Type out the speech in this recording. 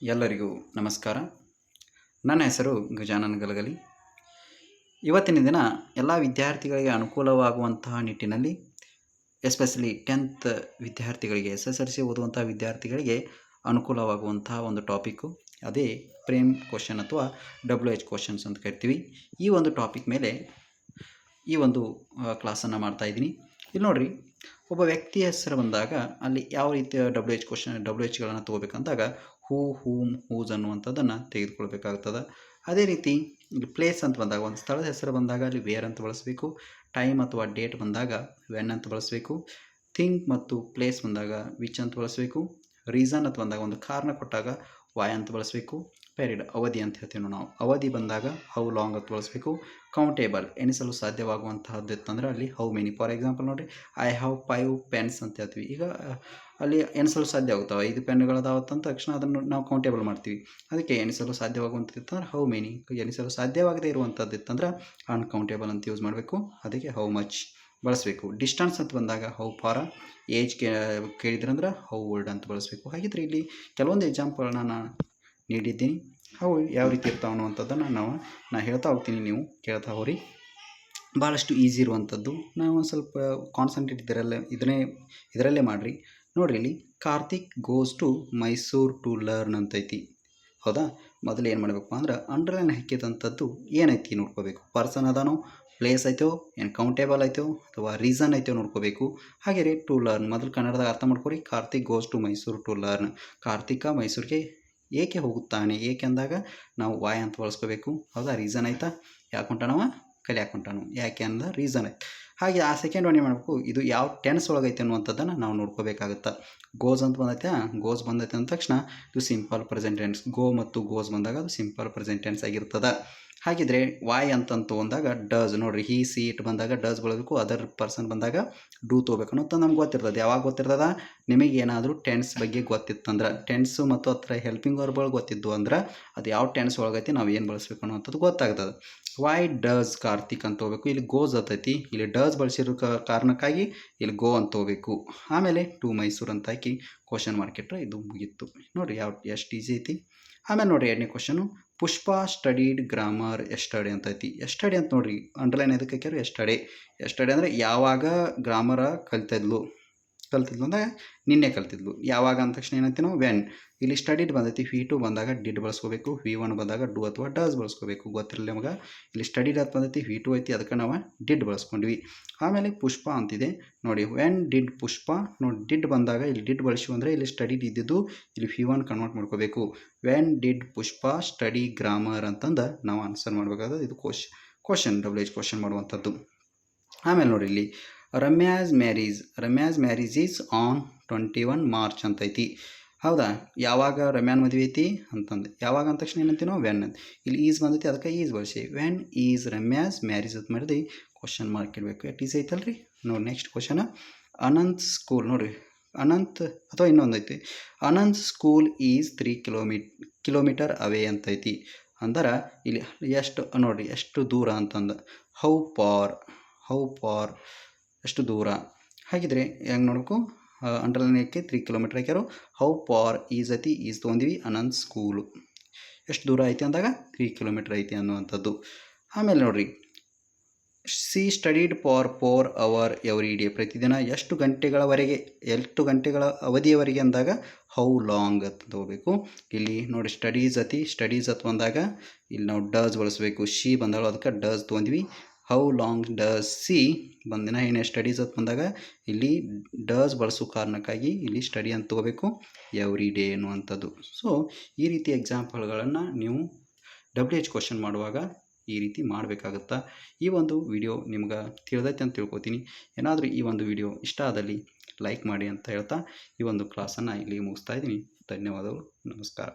ಎಲ್ಲರಿಗೂ ನಮಸ್ಕಾರ. ನನ್ನ ಹೆಸರು ಗಜಾನನ ಗಲಗಲಿ. ಇವತ್ತಿನ ದಿನ ಎಲ್ಲ ವಿದ್ಯಾರ್ಥಿಗಳಿಗೆ ಅನುಕೂಲವಾಗುವಂತಹ ನಿಟ್ಟಿನಲ್ಲಿ ಎಸ್ಪೆಷಲಿ 10th ವಿದ್ಯಾರ್ಥಿಗಳಿಗೆ SSLC ಓದುವಂಥ ವಿದ್ಯಾರ್ಥಿಗಳಿಗೆ ಅನುಕೂಲವಾಗುವಂತಹ ಒಂದು ಟಾಪಿಕ್ಕು ಅದೇ ಪ್ರೇಮ್ ಕ್ವಶನ್ ಅಥವಾ WH ಕ್ವಶನ್ಸ್ ಅಂತ ಕರಿತೀವಿ. ಈ ಒಂದು ಟಾಪಿಕ್ ಮೇಲೆ ಈ ಒಂದು ಕ್ಲಾಸನ್ನು ಮಾಡ್ತಾಯಿದ್ದೀನಿ. ಇಲ್ಲಿ ನೋಡಿರಿ, ಒಬ್ಬ ವ್ಯಕ್ತಿಯ ಹೆಸರು ಬಂದಾಗ ಅಲ್ಲಿ ಯಾವ ರೀತಿಯ WHಗಳನ್ನು ತೊಗೋಬೇಕಂದಾಗ ಹೂ, ಹೂಮ್, ಹೂಸ್ ಅನ್ನುವಂಥದ್ದನ್ನು ತೆಗೆದುಕೊಳ್ಬೇಕಾಗ್ತದೆ. ಅದೇ ರೀತಿ ಇಲ್ಲಿ ಪ್ಲೇಸ್ ಅಂತ ಬಂದಾಗ ಒಂದು ಸ್ಥಳದ ಹೆಸರು ಬಂದಾಗ ಅಲ್ಲಿ ವೇರ್ ಅಂತ ಬಳಸಬೇಕು. ಟೈಮ್ ಅಥವಾ ಡೇಟ್ ಬಂದಾಗ ವೆನ್ ಅಂತ ಬಳಸಬೇಕು. ಥಿಂಗ್ ಮತ್ತು ಪ್ಲೇಸ್ ಬಂದಾಗ ವಿಚ್ ಅಂತ ಬಳಸಬೇಕು. ರೀಸನ್ ಅಂತ ಬಂದಾಗ ಒಂದು ಕಾರಣ ಕೊಟ್ಟಾಗ ವಾಯ್ ಅಂತ ಬಳಸಬೇಕು. ಪೀರಿಯಡ್ ಅವಧಿ ಅಂತ ಹೇಳ್ತೀವಿ ನಾವು. ಅವಧಿ ಬಂದಾಗ ಹೌ ಲಾಂಗ್ ಅಂತ ಬಳಸಬೇಕು. ಕೌಂಟೇಬಲ್ ಎಣಿಸಲು ಸಾಧ್ಯವಾಗುವಂತಹದ್ದು ಇತ್ತಂದರೆ ಅಲ್ಲಿ ಹೌ ಮೆನಿ. ಫಾರ್ ಎಕ್ಸಾಂಪಲ್ ನೋಡಿರಿ, ಐ ಹ್ಯಾವ್ 5 ಪೆನ್ಸ್ ಅಂತ ಹೇಳ್ತೀವಿ. ಈಗ ಅಲ್ಲಿ ಎಣಿಸಲು ಸಾಧ್ಯ ಆಗುತ್ತವೆ. 5 ಪೆನ್ನುಗಳದಾವತ್ತಂತ ತಕ್ಷಣ ಅದನ್ನು ನಾವು ಕೌಂಟೇಬಲ್ ಮಾಡ್ತೀವಿ. ಅದಕ್ಕೆ ಎಣಿಸಲು ಸಾಧ್ಯವಾಗುವಂಥದ್ದು ಇತ್ತಂದ್ರೆ ಹೌ ಮೆನಿ. ಎಣಿಸಲು ಸಾಧ್ಯವಾಗದೇ ಇರುವಂಥದ್ದು ಇತ್ತಂದ್ರೆ ಅನ್ಕೌಂಟೇಬಲ್ ಅಂತ ಯೂಸ್ ಮಾಡಬೇಕು. ಅದಕ್ಕೆ ಹೌ ಮಚ್ ಬಳಸಬೇಕು. ಡಿಸ್ಟೆನ್ಸ್ ಅಂತ ಬಂದಾಗ ಹೌ ಫಾರ. ಏಜ್ ಕೇಳಿದ್ರಂದ್ರೆ ಹೌ ಓಲ್ಡ್ ಅಂತ ಬಳಸಬೇಕು. ಹಾಗಿದ್ರೆ ಇಲ್ಲಿ ಕೆಲವೊಂದು ಎಕ್ಸಾಂಪಲ್ನ ನಾನು ನೀಡಿದ್ದೀನಿ. ಅವು ಯಾವ ರೀತಿ ಇರ್ತಾವೆ ಅನ್ನುವಂಥದ್ದನ್ನು ನಾನು ಹೇಳ್ತಾ ಹೋಗ್ತೀನಿ, ನೀವು ಕೇಳ್ತಾ ಹೋಗ್ರಿ. ಭಾಳಷ್ಟು ಈಸಿ ಇರುವಂಥದ್ದು. ನಾವು ಒಂದು ಸ್ವಲ್ಪ ಕಾನ್ಸಂಟ್ರೇಟ್ ಇದರಲ್ಲೇ ಮಾಡಿರಿ. ನೋಡಿರಿ, ಇಲ್ಲಿ Karthik goes to Mysuru to learn ಅಂತೈತಿ. ಹೌದಾ? ಮೊದಲು ಏನು ಮಾಡಬೇಕು ಅಂದ್ರೆ ಅಂಡರ್ಲೈನ್ ಹಾಕಿದಂಥದ್ದು ಏನೈತಿ ನೋಡ್ಕೋಬೇಕು. ಪರ್ಸನ್ ಅದಾನೋ, ಪ್ಲೇಸ್ ಐತೋ, ಏನು ಕೌಂಟೇಬಲ್ ಐತೋ ಅಥವಾ ರೀಸನ್ ಐತೋ ನೋಡ್ಕೋಬೇಕು. ಹಾಗೆ ರೀ ಟು ಲರ್ನ್ ಮೊದಲು ಕನ್ನಡದಾಗ ಅರ್ಥ ಮಾಡ್ಕೊರಿ. Karthik goes to Mysuru to learn. ಕಾರ್ತಿಕ ಮೈಸೂರಿಗೆ ಏಕೆ ಹೋಗುತ್ತಾನೆ. ಏಕೆ ಅಂದಾಗ ನಾವು ವಾಯ್ ಅಂತ ಬಳಸ್ಕೋಬೇಕು. ಹೌದಾ? ರೀಸನ್ ಆಯಿತಾ, ಯಾಕೆ ಹೊಂಟಾನವ, ಕಲಿಯಾಕೆ ಹೊಂಟಾನು. ಯಾಕೆ ಅಂದ ರೀಸನ್ ಆಯ್ತು. ಹಾಗೆ ಆ ಸೆಕೆಂಡ್ ಒನ್ ಏನು ಮಾಡಬೇಕು, ಇದು ಯಾವ ಟೆನ್ಸ್ ಒಳಗೈತೆ ಅನ್ನುವಂಥದ್ದನ್ನು ನಾವು ನೋಡ್ಕೋಬೇಕಾಗುತ್ತೆ. ಗೋಸ್ ಅಂತ ಬಂದೈತೆ. ಗೋಸ್ ಬಂದೈತೆ ಅಂದ ತಕ್ಷಣ ಇದು ಸಿಂಪಲ್ ಪ್ರೆಸೆಂಟ್ ಟೆನ್ಸ್. ಗೋ ಮತ್ತು ಗೋಸ್ ಬಂದಾಗ ಅದು ಸಿಂಪಲ್ ಪ್ರೆಸೆಂಟ್ ಟೆನ್ಸ್ ಆಗಿರ್ತದೆ. ಹಾಗಿದ್ರೆ ವಾಯ್ ಅಂತಂತ ಬಂದಾಗ ಡಸ್. ನೋಡಿರಿ, ಹಿ ಸಿ ಇಟ್ ಬಂದಾಗ ಡಸ್ ಬಳಬೇಕು. ಅದರ್ ಪರ್ಸನ್ ಬಂದಾಗ ಡೂ ತೊಗೋಬೇಕು ಅನ್ನೋದು ನಮ್ಗೆ ಗೊತ್ತಿರ್ತದೆ. ಯಾವಾಗ ಗೊತ್ತಿರ್ತದ, ನಿಮಗೆ ಏನಾದರೂ ಟೆನ್ಸ್ ಬಗ್ಗೆ ಗೊತ್ತಿತ್ತಂದ್ರೆ, ಟೆನ್ಸು ಮತ್ತು ಹತ್ರ ಹೆಲ್ಪಿಂಗ್ ವರ್ಬ್ಗಳು ಗೊತ್ತಿದ್ದು ಅಂದ್ರೆ ಅದು ಯಾವ ಟೆನ್ಸ್ ಒಳಗೈತಿ ನಾವು ಏನು ಬಳಸಬೇಕು ಅನ್ನೋಂಥದ್ದು ಗೊತ್ತಾಗ್ತದೆ. ವೈ ಡಸ್ ಕಾರ್ತಿಕ್ ಅಂತ ಹೋಗ್ಬೇಕು. ಇಲ್ಲಿ ಗೋಸ್ ಅಂತೈತಿ, ಇಲ್ಲಿ ಡಸ್ ಬಳಸಿರೋ ಕಾರಣಕ್ಕಾಗಿ ಇಲ್ಲಿ ಗೋ ಅಂತ ಹೋಗ್ಬೇಕು. ಆಮೇಲೆ ಟು ಮೈಸೂರು ಅಂತ ಹಾಕಿ ಕ್ವಶನ್ ಮಾರ್ಕ್ ಇಟ್ಟರೆ ಇದು ಮುಗೀತು. ನೋಡಿರಿ ಎಷ್ಟು ಈಸಿ ಐತಿ. ಆಮೇಲೆ ನೋಡಿರಿ, ಎರಡನೇ ಕ್ವಶನು, ಪುಷ್ಪ ಸ್ಟಡೀಡ್ ಗ್ರಾಮರ್ ಎಸ್ಟರ್ಡೇ ಅಂತ ಐತಿ. ಎಸ್ಟರ್ಡೇ ಅಂತ ನೋಡಿರಿ, ಅಂಡರ್ಲೈನ್ ಎದಕ್ಕೆ ಹಾಕ್ಯಾರು, ಎಸ್ಟರ್ಡೇ. ಎಸ್ಟರ್ಡೇ ಅಂದರೆ ಯಾವಾಗ ಗ್ರಾಮರ ಕಲ್ತಿದ್ಲು ಅಂದರೆ ನಿನ್ನೆ ಕಲ್ತಿದ್ಲು. ಯಾವಾಗ ಅಂದ ತಕ್ಷಣ ಏನಂತೀವಿ ನಾವು, ವೆನ್. ಇಲ್ಲಿ ಸ್ಟಡಿಡ್ ಬಂದೈತಿ. V2 ಬಂದಾಗ ಡಿಡ್ ಬಳಸ್ಕೋಬೇಕು. V1 ಬಂದಾಗ ಡೂ ಅಥವಾ ಡಸ್ ಬಳಸ್ಕೋಬೇಕು. ಗೊತ್ತಿರಲಿ ನಮಗೆ. ಇಲ್ಲಿ ಸ್ಟಡಿಡ್ ಅಂತ ಬಂದೈತಿ, V2 ಐತಿ, ಅದಕ್ಕೆ ನಾವು ಡಿಡ್ ಬಳಸ್ಕೊಂಡ್ವಿ. ಆಮೇಲೆ ಪುಷ್ಪ ಅಂತಿದೆ ನೋಡಿ. ವೆನ್ ಡಿಡ್ ಪುಷ್ಪ. ನೋಡಿ, ಡಿಡ್ ಬಂದಾಗ ಇಲ್ಲಿ ಡಿಡ್ ಬಳಸಿ ಅಂದರೆ ಇಲ್ಲಿ ಸ್ಟಡಿಡ್ ಇದ್ದಿದ್ದು ಇಲ್ಲಿ V1 ಕನ್ವರ್ಟ್ ಮಾಡ್ಕೋಬೇಕು. When did Pushpa study grammar ಅಂತಂದು ನಾವು ಆನ್ಸರ್ ಮಾಡಬೇಕಾದ್ರೆ ಇದು ಕ್ವಶನ್ WH ಕ್ವಶನ್ ಮಾಡುವಂಥದ್ದು. ಆಮೇಲೆ ನೋಡಿ, ಇಲ್ಲಿ Ramya's marriage is on 21 March ಅಂತೈತಿ. ಹೌದಾ? ಯಾವಾಗ ರಮ್ಯಾನ್ ಮದುವೆ ಐತಿ ಅಂತಂದು, ಯಾವಾಗ ಅಂದ ತಕ್ಷಣ ಏನಂತೀವಿ ನಾವು, ವೆನ್ ಅಂತ. ಇಲ್ಲಿ ಈಸ್ ಬಂದೈತಿ, ಅದಕ್ಕೆ ಈಸ್ ಬಳಸಿ. ವೆನ್ ಈಸ್ ರಮ್ಯಾಸ್ ಮ್ಯಾರೇಜ್ ಅಂತ ಮಾಡಿದ್ವಿ ಕ್ವಶನ್ ಮಾರ್ಕ್ ಇಡಬೇಕು. ಎಟ್ ಈಸ್ ಐತಲ್ರಿ. ನೋಡಿ, ನೆಕ್ಸ್ಟ್ ಕ್ವಶನ್, ಅನಂತ್ ಸ್ಕೂಲ್. ನೋಡಿರಿ, ಅನಂತ್ ಅಥವಾ ಇನ್ನೊಂದು ಐತಿ, ಅನಂತ್ ಸ್ಕೂಲ್ ಈಸ್ 3 ಕಿಲೋಮೀಟರ್ ಅವೇ ಅಂತೈತಿ. ಅಂದ್ರೆ ಇಲ್ಲಿ ಎಷ್ಟು ನೋಡಿರಿ, ಎಷ್ಟು ದೂರ ಅಂತಂದು, ಹೌ ಫಾರ್ ಎಷ್ಟು ದೂರ. ಹಾಗಿದ್ರೆ ಹೆಂಗೆ ನೋಡಬೇಕು, ಅಂಡರ್ಲೈನ್ ಹಾಕಿ 3 ಕಿಲೋಮೀಟರ್ ಹಾಕ್ಯಾರು. ಹೌ ಫಾರ್ ಈಸ್ ಐತಿ, ಈಸ್ ತೊಗೊಂಡಿವಿ. ಅನಂತ್ ಸ್ಕೂಲು ಎಷ್ಟು ದೂರ ಐತಿ ಅಂದಾಗ 3 ಕಿಲೋಮೀಟರ್ ಐತಿ ಅನ್ನುವಂಥದ್ದು. ಆಮೇಲೆ ನೋಡಿರಿ, C studied for 4 hours every day. ಪ್ರತಿದಿನ ಎಷ್ಟು ಗಂಟೆಗಳ ಅವಧಿಯವರೆಗೆ ಅಂದಾಗ ಹೌ ಲಾಂಗ್ ಅಂತ ತಗೋಬೇಕು. ಇಲ್ಲಿ ನೋಡಿ, ಸ್ಟಡೀಸ್ ಅಂತ ಬಂದಾಗ ಇಲ್ಲಿ ನಾವು ಡಸ್ ಬಳಸಬೇಕು. ಶಿ ಬಂದಾಳು, ಅದಕ್ಕೆ ಡಸ್ ತೊಗೊಂಡ್ವಿ. ಹೌ ಲಾಂಗ್ ಡಸ್ ಸಿ ಬಂದಿನ ಏನು ಸ್ಟಡೀಸ್ ಅಂತ ಬಂದಾಗ ಇಲ್ಲಿ ಡಸ್ ಬಳಸೋ ಕಾರಣಕ್ಕಾಗಿ ಇಲ್ಲಿ ಸ್ಟಡಿ ಅಂತ ತಗೋಬೇಕು. ಎವ್ರಿ ಡೇ ಅನ್ನುವಂಥದ್ದು. ಸೊ ಈ ರೀತಿ ಎಕ್ಸಾಂಪಲ್ಗಳನ್ನು ನೀವು WH ಕ್ವಶನ್ ಮಾಡುವಾಗ ಈ ರೀತಿ ಮಾಡಬೇಕಾಗುತ್ತಾ. ಈ ಒಂದು ವಿಡಿಯೋ ನಿಮ್ಗೆ ತಿಳಿದೈತೆ ಅಂತ ತಿಳ್ಕೊತೀನಿ. ಏನಾದರೂ ಈ ಒಂದು ವಿಡಿಯೋ ಇಷ್ಟ ಆದಲ್ಲಿ ಲೈಕ್ ಮಾಡಿ ಅಂತ ಹೇಳ್ತಾ ಈ ಒಂದು ಕ್ಲಾಸನ್ನು ಇಲ್ಲಿ ಮುಗಿಸ್ತಾ ಇದ್ದೀನಿ. ಧನ್ಯವಾದಗಳು. ನಮಸ್ಕಾರ.